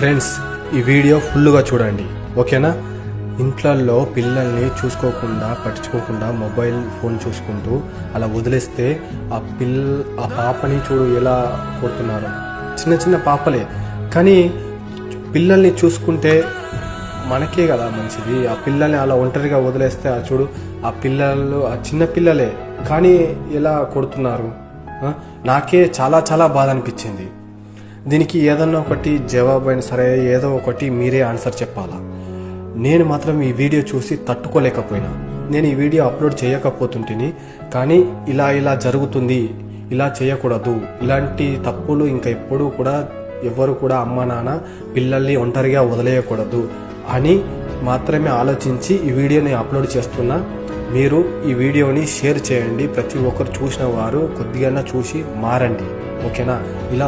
Friends, ఈ video ఫుల్గా చూడండి, ఓకేనా? ఇంట్లల్లో పిల్లల్ని చూసుకోకుండా పట్టించుకోకుండా మొబైల్ ఫోన్ చూసుకుంటూ అలా వదిలేస్తే ఆ పాపని చూడు ఎలా కొడుతున్నారు. చిన్న చిన్న పాపలే, కానీ పిల్లల్ని చూసుకుంటే మనకే కదా మంచిది. ఆ పిల్లల్ని అలా ఒంటరిగా వదిలేస్తే చూడు, ఆ చిన్న పిల్లలే కానీ ఎలా కొడుతున్నారు. నాకే చాలా చాలా బాధ అనిపించింది. దీనికి ఏదన్నా ఒకటి జవాబు అయినా సరే, ఏదో ఒకటి మీరే ఆన్సర్ చెప్పాలా. నేను మాత్రం ఈ వీడియో చూసి తట్టుకోలేకపోయినా. నేను ఈ వీడియో అప్లోడ్ చేయకపోతుంటిని, కానీ ఇలా జరుగుతుంది, ఇలా చేయకూడదు, ఇలాంటి తప్పులు ఇంకా ఎప్పుడూ కూడా ఎవరు కూడా అమ్మ నాన్న పిల్లల్ని ఒంటరిగా వదిలేయకూడదు అని మాత్రమే ఆలోచించి ఈ వీడియోని అప్లోడ్ చేస్తున్నా. మీరు ఈ వీడియోని షేర్ చేయండి. ప్రతి ఒక్కరు చూసిన వారు కొద్దిగా చూసి మారండి, ఓకేనా? ఇలా